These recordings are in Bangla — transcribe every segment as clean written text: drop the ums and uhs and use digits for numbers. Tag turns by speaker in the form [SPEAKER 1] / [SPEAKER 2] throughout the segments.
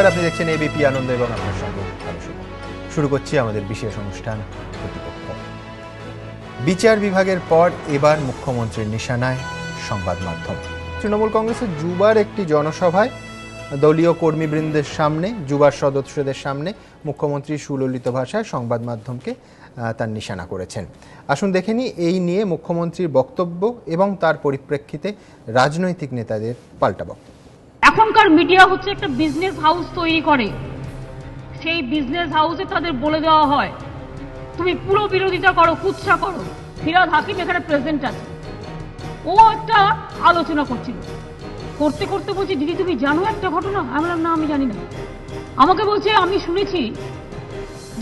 [SPEAKER 1] নমস্কার, আপনি দেখছেন এবিপি আনন্দ এবং আপনার সঙ্গে আলোচনা শুরু করছি আমাদের বিশেষ অনুষ্ঠান প্রতিপক্ষ। বিচার বিভাগের পর এবার মুখ্যমন্ত্রীর নিশানায় সংবাদ মাধ্যম। তৃণমূল কংগ্রেসের যুবার একটি জনসভায় দলীয় কর্মীবৃন্দের সামনে, যুবার সদস্যদের সামনে মুখ্যমন্ত্রী সুললিত ভাষায় সংবাদ মাধ্যমকে তার নিশানা করেছেন। আসুন দেখে নিই এই নিয়ে মুখ্যমন্ত্রীর বক্তব্য এবং তার পরিপ্রেক্ষিতে রাজনৈতিক নেতাদের পাল্টা বক্তব্য।
[SPEAKER 2] এখনকার মিডিয়া হচ্ছে একটা বিজনেস হাউস তৈরি করে, সেই বিজনেস হাউসে তাদের বলে দেওয়া হয় তুমি পুরো বিরোধিতা করো, কুৎসা করো। ফিরাদ হাকিম এখানে প্রেজেন্ট আছে, ও একটা আলোচনা করছিল, করতে করতে বলছি দিদি তুমি জানো একটা ঘটনা? আমি বললাম না আমি জানি না। আমাকে বলছে আমি শুনেছি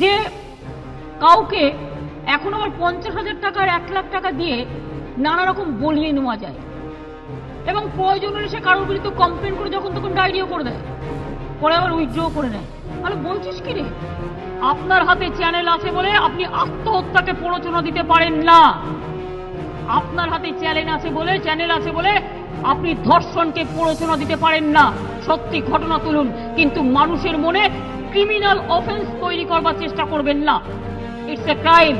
[SPEAKER 2] যে কাউকে এখন আবার 50,000 টাকার 1 লাখ টাকা দিয়ে নানা রকম বলিয়ে নেওয়া যায় এবং প্রয়োজন হলে সে কারোর বিরুদ্ধে কমপ্লেন করে যখন তখন ডায়েরিও করে দেয়, পরে আবার উইথড্র করে নেয়। তাহলে বলছিস কি রে, আপনার হাতে চ্যানেল আছে বলে আপনি আত্মহত্যাকে প্ররোচনা দিতে পারেন না। আপনার হাতে চ্যানেল আছে বলে আপনি ধর্ষণকে প্ররোচনা দিতে পারেন না। সত্যি ঘটনা তুলুন, কিন্তু মানুষের মনে ক্রিমিনাল অফেন্স তৈরি করবার চেষ্টা করবেন না। It's a crime.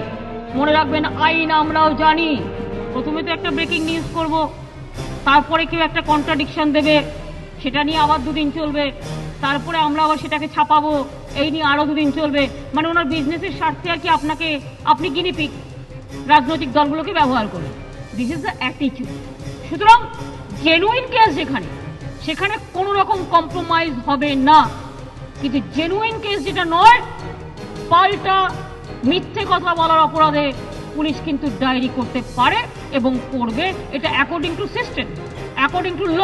[SPEAKER 2] মনে রাখবেন, আইন আমরাও জানি। প্রথমে তো একটা ব্রেকিং নিউজ করব, তারপরে কেউ একটা কন্ট্রাডিকশন দেবে, সেটা নিয়ে আবার 2 দিন চলবে, তারপরে আমরা আবার সেটাকে ছাপাবো, এই নিয়ে আরো 2 দিন চলবে। মানে ওনার বিজনেসের স্বার্থে আর কি আপনি গিনিপিগ রাজনৈতিক দলগুলোকে ব্যবহার করুন। This is the attitude. সুতরাং জেনুইন কেস সেখানে কোনো রকম কম্প্রোমাইজ হবে না, কিন্তু জেনুইন কেস যেটা নয়, পাল্টা মিথ্যে কথা বলার অপরাধে পুলিশ কিন্তু ডায়েরি করতে পারে এবং করবে। এটা according to system, according to law.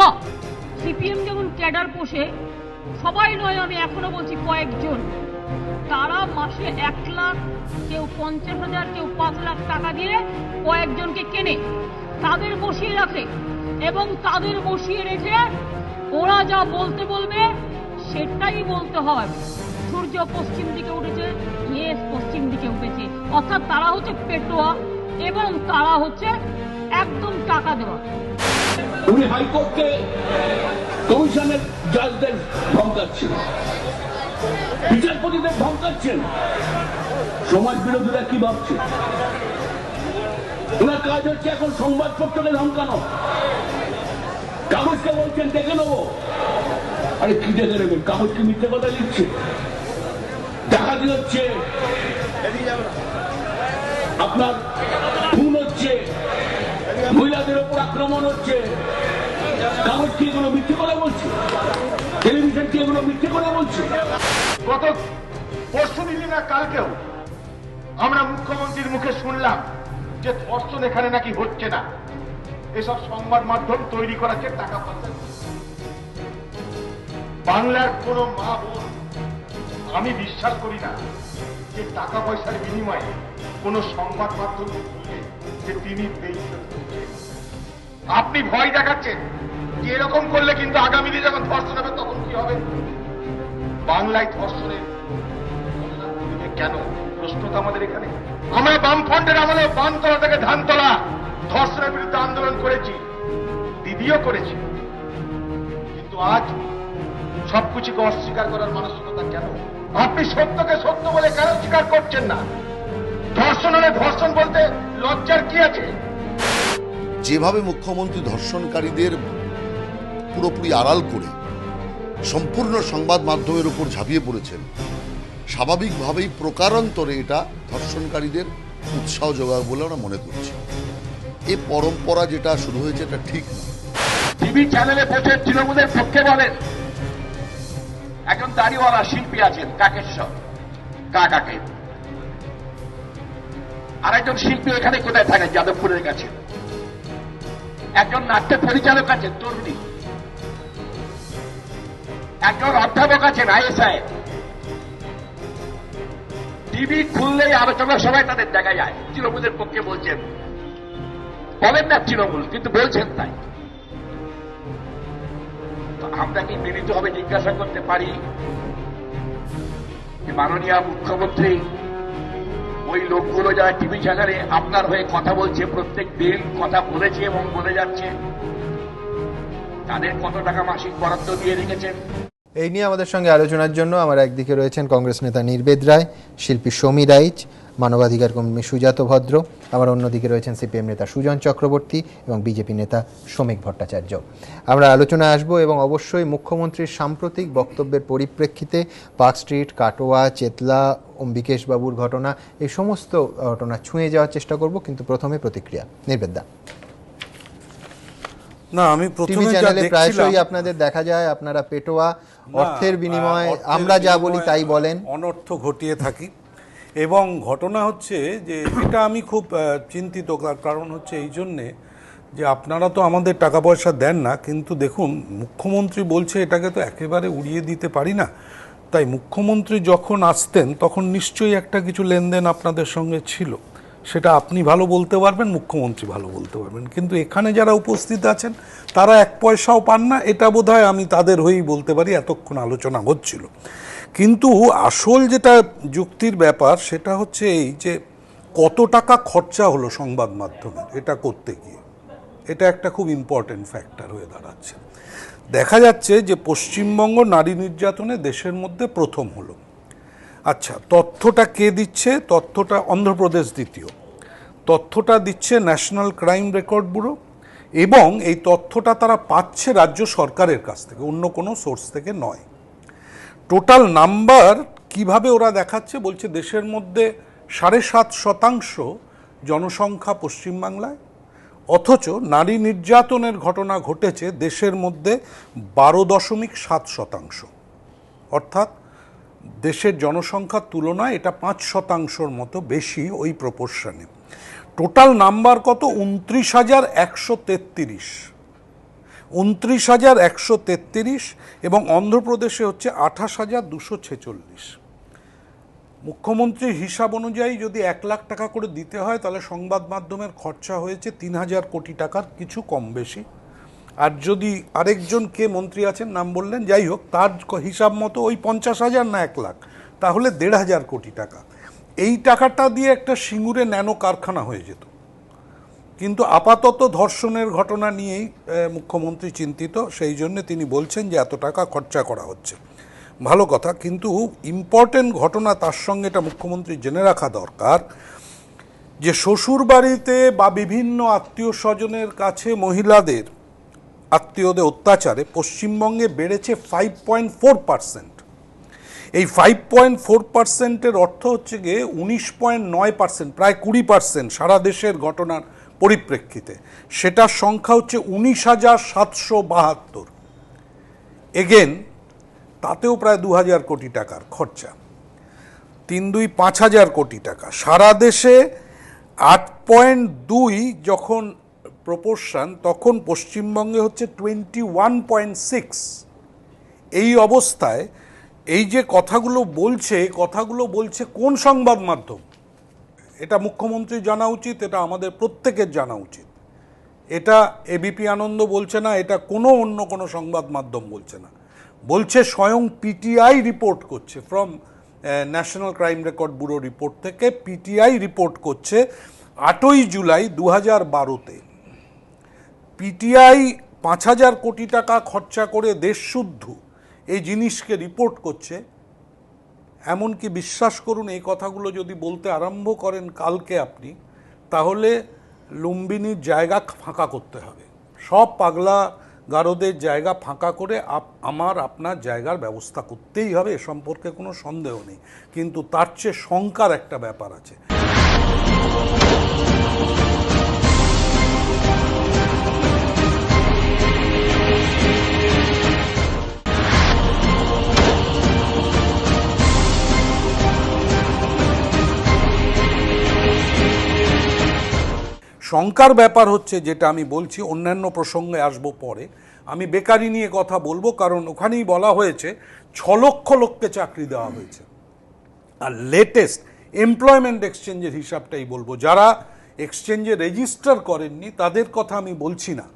[SPEAKER 2] CPM যেমন ক্যাডার পোষে, সবাই নয়, আমি এখনো বলছি কয়েকজন, তারা মাসে 1 লাখ, কেউ 50,000, কেউ 5 লাখ টাকা দিয়ে কয়েকজনকে কেনে, তাদের বসিয়ে রাখে এবং তাদের বসিয়ে রেখে ওরা যা বলতে বলবে সেটাই বলতে হয়। সূর্য পশ্চিম দিকে উঠেছে, ইয়েস পশ্চিম দিকে উঠেছে, অর্থাৎ তারা হচ্ছে পেটোয়া এবং তারা হচ্ছে একদম টাকা দেওয়া।
[SPEAKER 3] উনি হাইকোর্টকে কমিশনের জাজদের ধমকাচ্ছেন, বিচারপতিদের ধমকাচ্ছেন। সমাজ বিরোধীরা কি ভাবছে? ওনার কাজ হচ্ছে এখন সংবাদপত্রকে ধমকানো। কাগজকে বলছেন দেখে নেবো। আরে কি দেখে নেবেন? কাগজকে মিথ্যে কথা লিখছে, ডাকাতি হচ্ছে, আপনার খুন হচ্ছে, মহিলাদের উপর আক্রমণ হচ্ছে। কাগজ কি এগুলো মিথ্যে কথা বলছে? টেলিভিশন কি এগুলো মিথ্যে কথা বলছে?
[SPEAKER 4] গত পরশু দিন না কালকেও আমরা মুখ্যমন্ত্রীর মুখে শুনলাম যে ধর্ষণ এখানে নাকি হচ্ছে না, এসব সংবাদ মাধ্যম তৈরি করাচ্ছে টাকা পয়সা। বাংলার কোন মা বোন, আমি বিশ্বাস করি না যে টাকা পয়সার বিনিময়ে কোন সংবাদ মাধ্যম খুললে যে তিনি আপনি ভয় দেখাচ্ছেন যে এরকম করলে কিন্তু আগামী দিনে যখন ধর্ষণ হবে তখন কি হবে। বাংলায় ধর্ষণের কেন প্রশ্ন তো আমাদের এখানে। আমরা বামফ্রন্টের আমলে বামতলা থেকে ধানতলা ধর্ষণের বিরুদ্ধে আন্দোলন করেছি, দিদিও করেছি, কিন্তু আজ সবকিছুকে অস্বীকার করার মানসিকতা কেন? আপনি সত্যকে সত্য বলে কেন স্বীকার করছেন না? ধর্ষণ হলে ধর্ষণ বলতে লজ্জার কি আছে?
[SPEAKER 5] যেভাবে মুখ্যমন্ত্রী ধর্ষণকারীদের পুরোপুরি আড়াল করে সম্পূর্ণ সংবাদ মাধ্যমের উপর ঝাঁপিয়ে পড়েছেন, স্বাভাবিকভাবেই প্রকারান্তরে এটা ধর্ষণকারীদের উৎসাহ যোগায় বলে আমরা মনে করছি। এ পরম্পরা যেটা শুরু হয়েছে এটা ঠিক না।
[SPEAKER 3] টিভি চ্যানেলে বসে তৃণমূলের পক্ষে বলেন একজন দাড়িওয়ালা শিল্পী আছেন কাকেশ্বর, কাকাকে। আরেকজন শিল্পী এখানে কোথায় থাকেন, যাদবপুরের কাছে। একজন নাট্য পরিচালক আছেন তরুণী, একজন অধ্যাপক আছেন ISI। টিভি খুললেই আলোচনা সবাই তাদের দেখা যায় তৃণমূলের পক্ষে বলছেন, বলেন না তৃণমূল, কিন্তু বলছেন তাই। আমরা কি মিলিতভাবে জিজ্ঞাসা করতে পারি যে মাননীয় মুখ্যমন্ত্রী, ওই লোকগুলো যারা টিভি চ্যানেলে আপনার হয়ে কথা বলছে, প্রত্যেক দিন কথা বলেছে এবং বলে যাচ্ছে, তাদের কত টাকা মাসিক বরাদ্দ দিয়ে রেখেছেন?
[SPEAKER 1] এই নিয়ে আমাদের সঙ্গে আলোচনার জন্য আমার একদিকে রয়েছেন কংগ্রেস নেতা নির্বেদ রায়, শিল্পী সমী রাইচ, মানবাধিকার কর্মী সুজাত ভদ্র, আবার অন্যদিকে রয়েছেন সিপিএম নেতা সুজন চক্রবর্তী এবং বিজেপি নেতা শ্রমিক ভট্টাচার্য। আমরা আলোচনায় আসব এবং অবশ্যই মুখ্যমন্ত্রীর সাম্প্রতিক বক্তব্যের পরিপ্রেক্ষিতে পার্ক স্ট্রিট, কাটোয়া, চেতলা, অম্বিকেশ বাবুর ঘটনা, এই সমস্ত ঘটনা ছুঁয়ে যাওয়ার চেষ্টা করব, কিন্তু প্রথমে প্রতিক্রিয়া। নির্বেদ দা,
[SPEAKER 6] না আমি প্রথমে যা
[SPEAKER 1] চ্যানেলে প্রায়শই
[SPEAKER 6] দেখছিলাম
[SPEAKER 1] আপনাদের দেখা যায় আপনারা পেটোয়া অর্থের বিনিময়ে আমরা যা বলি তাই বলেন,
[SPEAKER 6] অনর্থ ঘটিয়ে থাকি। এবং ঘটনা হচ্ছে যে এটা আমি খুব চিন্তিত, কারণ হচ্ছে এই জন্যে যে আপনারা তো আমাদের টাকা পয়সা দেন না, কিন্তু দেখুন মুখ্যমন্ত্রী বলছে এটাকে তো একেবারে উড়িয়ে দিতে পারি না। তাই মুখ্যমন্ত্রী যখন আসতেন তখন নিশ্চয়ই একটা কিছু লেনদেন আপনাদের সঙ্গে ছিল, সেটা আপনি ভালো বলতে পারবেন, মুখ্যমন্ত্রী ভালো বলতে পারবেন, কিন্তু এখানে যারা উপস্থিত আছেন তারা এক পয়সাও পান না, এটা বোধহয় আমি তাদের হয়েই বলতে পারি, এতক্ষণ আলোচনা হচ্ছিল। কিন্তু আসল যেটা যুক্তির ব্যাপার সেটা হচ্ছে এই যে কত টাকা খরচা হলো সংবাদ মাধ্যমে এটা করতে গিয়ে, এটা একটা খুব ইম্পর্টেন্ট ফ্যাক্টর হয়ে দাঁড়াচ্ছে। দেখা যাচ্ছে যে পশ্চিমবঙ্গ নারী নির্যাতনে দেশের মধ্যে প্রথম হলো। আচ্ছা, তথ্যটা কে দিচ্ছে? তথ্যটা অন্ধ্রপ্রদেশ দ্বিতীয়, তথ্যটা দিচ্ছে ন্যাশনাল ক্রাইম রেকর্ড ব্যুরো, এবং এই তথ্যটা তারা পাচ্ছে রাজ্য সরকারের কাছ থেকে, অন্য কোনো সোর্স থেকে নয়। টোটাল নাম্বার কিভাবে ওরা দেখাচ্ছে, বলছে দেশের মধ্যে 7.5% জনসংখ্যা পশ্চিমবাংলায়, অথচ নারী নির্যাতনের ঘটনা ঘটেছে দেশের মধ্যে 12.7%, অর্থাৎ দেশের জনসংখ্যার তুলনায় এটা 5% মতো বেশি ওই প্রপোর্শনে। টোটাল নাম্বার কত? 29,133, 29,133, এবং অন্ধ্রপ্রদেশে হচ্ছে 28,246। মুখ্যমন্ত্রীর হিসাব অনুযায়ী যদি 1 লাখ টাকা করে দিতে হয় তাহলে সংবাদ মাধ্যমের খরচা হয়েছে 3,000 কোটি টাকার কিছু কম বেশি। আর যদি আরেকজন কে মন্ত্রী আছেন নাম বললেন, যাই হোক, তার হিসাব মতো ওই 50,000 না 1 লাখ, তাহলে 1,500 কোটি টাকা। এই টাকাটা দিয়ে একটা সিঙ্গুরে ন্যানো কারখানা হয়ে যেত। কিন্তু আপাতত ধর্ষণের ঘটনা নিয়েই মুখ্যমন্ত্রী চিন্তিত, সেই জন্য তিনি বলছেন যে এত টাকা খরচা করা হচ্ছে। ভালো কথা, কিন্তু ইম্পর্টেন্ট ঘটনা তার সঙ্গে এটা মুখ্যমন্ত্রী জেনে রাখা দরকার যে শ্বশুর বাড়িতে বা বিভিন্ন আত্মীয় স্বজনের কাছে মহিলাদের আত্মীয়দের অত্যাচারে পশ্চিমবঙ্গে বেড়েছে 5.4%। এই 5.4%-এর অর্থ হচ্ছে গিয়ে 19.9%, প্রায় 20% সারা দেশের ঘটনার পরিপ্রেক্ষিতে। সেটার সংখ্যা হচ্ছে 19,772। এগেন তাতেও প্রায় 2,000 কোটি টাকার খরচা, 3-2 5,000 কোটি টাকা। সারা দেশে 8.2 যখন প্রপোর্শন, তখন পশ্চিমবঙ্গে হচ্ছে 21.6। এই অবস্থায় এই যে কথাগুলো বলছে কোন সংবাদ মাধ্যম? এটা মুখ্যমন্ত্রী জানা উচিত, এটা আমাদের প্রত্যেকের জানা উচিত। এটা এবিপি আনন্দ বলছে না, এটা অন্য কোনো সংবাদ মাধ্যম বলছে না, বলছে স্বয়ং পিটিআই রিপোর্ট করছে। From national crime record bureau report থেকে পিটিআই রিপোর্ট করছে 8ই জুলাই 2012-তে পিটিআই 5,000 কোটি টাকা খরচা করে দেশশুদ্ধ এই জিনিসকে রিপোর্ট করছে। এমনকি বিশ্বাস করুন, এই কথাগুলো যদি বলতে আরম্ভ করেন কালকে আপনি, তাহলে লুম্বিনীর জায়গা ফাঁকা করতে হবে, সব পাগলা গারদের জায়গা ফাঁকা করে আপনার জায়গার ব্যবস্থা করতেই হবে, এ সম্পর্কে কোনো সন্দেহ নেই। কিন্তু তার চেয়ে শঙ্কার একটা ব্যাপার আছে। শঙ্কার ব্যাপার হচ্ছে, যেটা আমি বলছি, অন্যান্য প্রসঙ্গে আসবো পরে, আমি বেকারি নিয়ে কথা বলবো, কারণ ওখানেই বলা হয়েছে 6 লক্ষ লোককে চাকরি দেওয়া হয়েছে। আর লেটেস্ট এমপ্লয়মেন্ট এক্সচেঞ্জের হিসাবটাই বলবো, যারা এক্সচেঞ্জে রেজিস্টার করেননি তাদের কথা আমি বলছি না,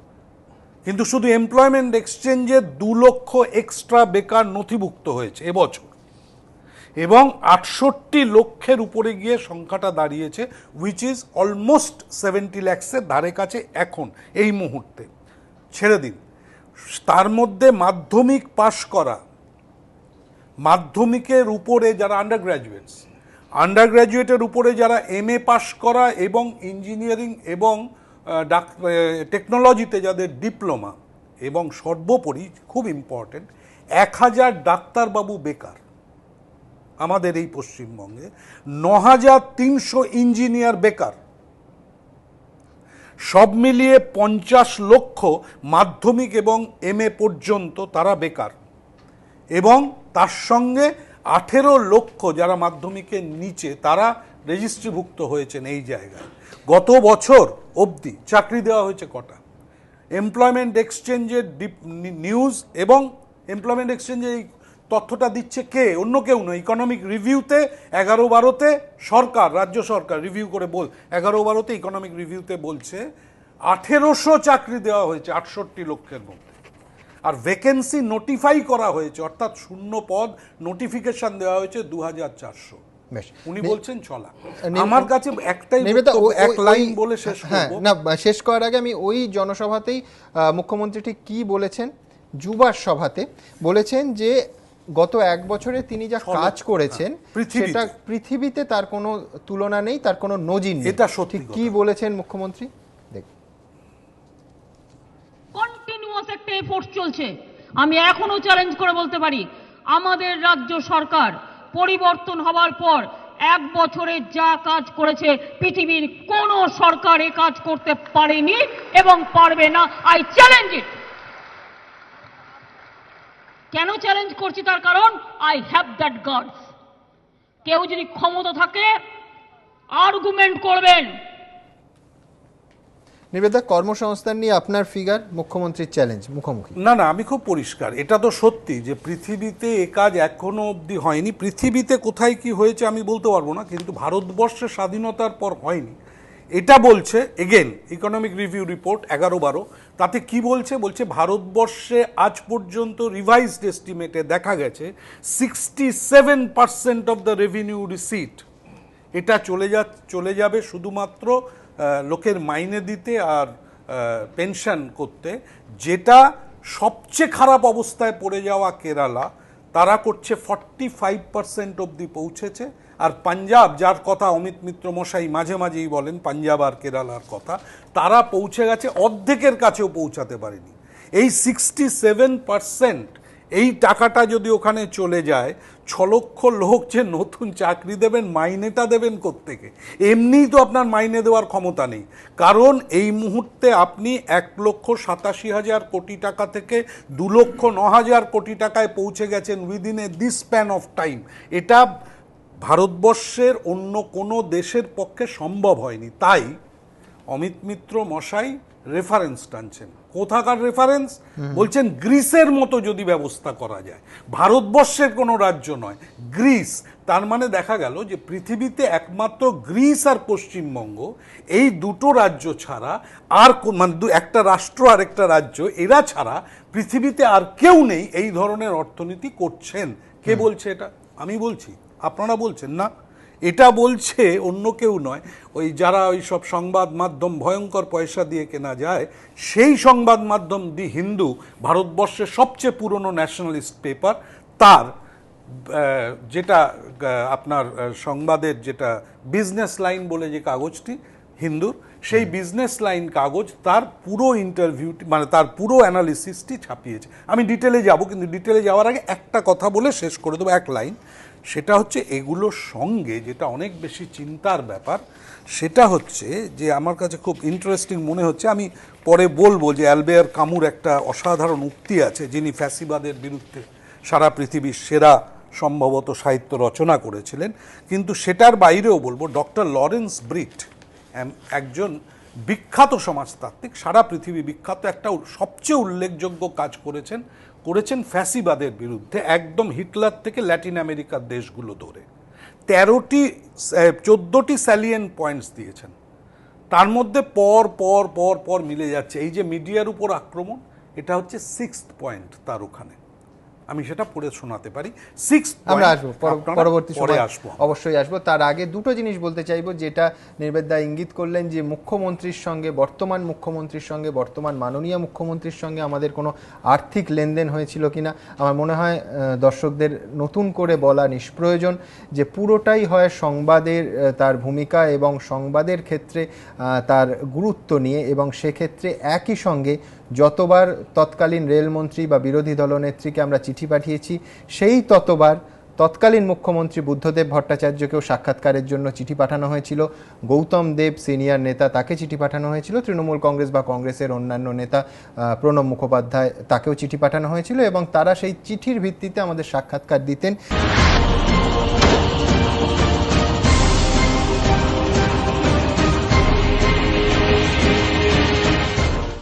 [SPEAKER 6] কিন্তু শুধু এমপ্লয়মেন্ট এক্সচেঞ্জে 2 লক্ষ এক্সট্রা বেকার নথিভুক্ত হয়েছে এবছর, এবং 68 লক্ষের উপরে গিয়ে সংখ্যাটা দাঁড়িয়েছে, উইচ ইজ অলমোস্ট 70 লাখসের ধারে কাছে এখন এই মুহূর্তে। ছেড়ে দিন, তার মধ্যে মাধ্যমিক পাশ করা মাধ্যমিকের উপরে যারা আন্ডার গ্র্যাজুয়েটের উপরে যারা MA পাস করা এবং ইঞ্জিনিয়ারিং এবং টেকনোলজিতে যাদের ডিপ্লোমা, এবং সর্বোপরি খুব ইম্পর্টেন্ট 1000 ডাক্তারবাবু বেকার আমাদের এই পশ্চিমবঙ্গে, 9300 ইঞ্জিনিয়ার বেকার, সব মিলিয়ে 50 লক্ষ মাধ্যমিক এবং MA পর্যন্ত তারা বেকার, এবং তার সঙ্গে 18 লক্ষ যারা মাধ্যমিকের নিচে তারা রেজিস্ট্রিভুক্ত হয়েছেন এই জায়গায়। গত বছর অবধি চাকরি দেওয়া হয়েছে কটা? এমপ্লয়মেন্ট এক্সচেঞ্জের নিউজ, এবং এমপ্লয়মেন্ট এক্সচেঞ্জে এই তথ্যটা দিচ্ছে কে? অন্য কেউ নয়, ইকোনমিক রিভিউতে 11-12তে সরকার, রাজ্য সরকার রিভিউ করে 11-12তে ইকোনমিক রিভিউতে বলছে 1800 চাকরি দেওয়া হয়েছে 68 লক্ষের মধ্যে, আর ভ্যাকেন্সি নোটিফাই করা হয়েছে, অর্থাৎ শূন্য পদ নোটিফিকেশন দেওয়া হয়েছে 2400।
[SPEAKER 1] বেশ,
[SPEAKER 6] উনি বলছেন চলা। আমার কাছে একটাই এক লাইন বলে শেষ করব।
[SPEAKER 1] না, শেষ করার আগে আমি ওই জনসভাতেই মুখ্যমন্ত্রী ঠিক কি বলেছেন, যুবার সভাতে বলেছেন যে গত 1 বছরে তিনি যা কাজ করেছেন সেটা পৃথিবীতে তার কোনো তুলনা নেই, তার কোনো নজির নেই।
[SPEAKER 6] এটা সত্যি।
[SPEAKER 1] কি বলেছেন মুখ্যমন্ত্রী?
[SPEAKER 2] কন্টিনিউয়াস একটা এফোর্ট চলছে। আমি এখনো চ্যালেঞ্জ করে বলতে পারি, আমাদের রাজ্য সরকার পরিবর্তন হওয়ার পর 1 বছরে যা কাজ করেছে পৃথিবীর কোনো সরকার এ কাজ করতে পারেনি এবং পারবে না। আই চ্যালেঞ্জ ইট। কেন চ্যালেঞ্জ করছি? তার কারণ আই হ্যাভ দ্যাট গাটস। কেউ যদি ক্ষমতা থাকে আর্গুমেন্ট করবেন।
[SPEAKER 1] নিবেদা, কর্মসংস্থান নিয়ে আপনার ফিগার, মুখ্যমন্ত্রীর চ্যালেঞ্জ মুখোমুখি।
[SPEAKER 6] না, আমি খুব পরিষ্কার, এটা তো সত্যি যে পৃথিবীতে এ কাজ এখনো অবধি হয়নি। পৃথিবীতে কোথায় কি হয়েছে আমি বলতে পারবো না, কিন্তু ভারতবর্ষের স্বাধীনতার পর হয়নি, এটা বলছে এগেন ইকোনমিক রিভিউ রিপোর্ট 11-12। তাতে কি বলছে? বলছে ভারতবর্ষে আজ পর্যন্ত রিভাইজড এস্টিমেটে দেখা গেছে 67% অফ দ্য রেভিনিউ রিসিট এটা চলে যাবে শুধুমাত্র লোকের মাইনে দিতে আর পেনশন করতে। যেটা সবচেয়ে খারাপ অবস্থায় পড়ে যাওয়া কেরালা, তারা করছে 45% অবধি পৌঁছেছে। আর পাঞ্জাব, যার কথা অমিত মিত্র মশাই মাঝে মাঝেই বলেন পাঞ্জাব আর কেরালার কথা, তারা পৌঁছে গেছে অর্ধেকের কাছেও পৌঁছাতে পারেনি। এই 67% এই টাকাটা যদি ওখানে চলে যায়, 6 লক্ষ লোক যে নতুন চাকরি দেবেন, মাইনেটা দেবেন কোত্থেকে? এমনিই তো আপনার মাইনে দেওয়ার ক্ষমতা নেই, কারণ এই মুহূর্তে আপনি 1,87,000 কোটি টাকা থেকে 2,09,000 কোটি টাকায় পৌঁছে গেছেন within a this span of time. এটা ভারতবর্ষের অন্য কোনো দেশের পক্ষে সম্ভব হয়নি। তাই অমিত মিত্র মশাই রেফারেন্স টানছেন। কোথাকার রেফারেন্স? বলছেন গ্রিসের মতো যদি ব্যবস্থা করা যায়। ভারতবর্ষের কোনো রাজ্য নয়, গ্রিস। তার মানে দেখা গেল যে পৃথিবীতে একমাত্র গ্রিস আর পশ্চিমবঙ্গ, এই দুটো রাজ্য ছাড়া আর মানে একটা রাষ্ট্র আর একটা রাজ্য, এরা ছাড়া পৃথিবীতে আর কেউ নেই এই ধরনের অর্থনীতি করছেন। কে বলছে এটা? আমি বলছি, আপনারা বলছেন না? এটা বলছে অন্য কেউ নয়, ওই যারা ওই সব সংবাদ মাধ্যম ভয়ঙ্কর পয়সা দিয়ে কেনা যায়, সেই সংবাদ মাধ্যম দি হিন্দু, ভারতবর্ষের সবচেয়ে পুরনো ন্যাশনালিস্ট পেপার, তার যেটা আপনার সংবাদের যেটা বিজনেস লাইন বলে যে কাগজটি হিন্দুর, সেই বিজনেস লাইন কাগজ তার পুরো ইন্টারভিউটি মানে তার পুরো অ্যানালিসিসটি ছাপিয়েছে। আমি ডিটেলে যাব, কিন্তু ডিটেলে যাওয়ার আগে একটা কথা বলে শেষ করে দেবো, এক লাইন। সেটা হচ্ছে এগুলোর সঙ্গে যেটা অনেক বেশি চিন্তার ব্যাপার, সেটা হচ্ছে যে আমার কাছে খুব ইন্টারেস্টিং মনে হচ্ছে, আমি পরে বলবো যে অ্যালবেয়ার কামুর একটা অসাধারণ উক্তি আছে, যিনি ফ্যাসিবাদের বিরুদ্ধে সারা পৃথিবীর সেরা সম্ভবত সাহিত্য রচনা করেছিলেন, কিন্তু সেটার বাইরেও বলবো ডক্টর লরেন্স ব্রিট একজন বিখ্যাত সমাজতাত্ত্বিক, সারা পৃথিবী বিখ্যাত, একটা সবচেয়ে উল্লেখযোগ্য কাজ করেছেন ফ্যাসিবাদের বিরুদ্ধে, একদম হিটলার থেকে ল্যাটিন আমেরিকার দেশগুলো ধরে 14টি স্যালিয়েন্ট পয়েন্টস দিয়েছেন। তার মধ্যে পর পর পর পর মিলে যাচ্ছে। এই যে মিডিয়ার উপর আক্রমণ, এটা হচ্ছে 6th পয়েন্ট তার ওখানে। আমি সেটা পড়ে শোনাতে পারি। 6
[SPEAKER 1] আমরা আসবো পরবর্তী
[SPEAKER 6] পরে
[SPEAKER 1] সময়
[SPEAKER 6] আসবো।
[SPEAKER 1] অবশ্যই আসবো। তার আগে দুটো জিনিস বলতে চাইবো, যেটা নির্বেদা ইঙ্গিত করলেন যে মুখ্যমন্ত্রীর সঙ্গে, বর্তমান মুখ্যমন্ত্রীর সঙ্গে, বর্তমান মাননীয় মুখ্যমন্ত্রীর সঙ্গে আমাদের কোনো আর্থিক লেনদেন হয়েছিল কিনা। আমার মনে হয় দর্শকদের নতুন করে বলা নিষ্প্রয়োজন, যে পুরোটাই হয় সংবাদের তার ভূমিকা এবং সংবাদের ক্ষেত্রে তার গুরুত্ব নিয়ে, এবং সেক্ষেত্রে একই সঙ্গে যতবার তৎকালীন রেলমন্ত্রী বা বিরোধী দলনেত্রীকে আমরা চিঠি পাঠিয়েছি, সেই ততবার তৎকালীন মুখ্যমন্ত্রী বুদ্ধদেব ভট্টাচার্যকেও সাক্ষাৎকারের জন্য চিঠি পাঠানো হয়েছিল। গৌতম দেব সিনিয়র নেতা, তাকে চিঠি পাঠানো হয়েছিল। তৃণমূল কংগ্রেস বা কংগ্রেসের অন্যান্য নেতা প্রণব মুখোপাধ্যায়, তাকেও চিঠি পাঠানো হয়েছিল, এবং তারা সেই চিঠির ভিত্তিতে আমাদের সাক্ষাৎকার দিতেন।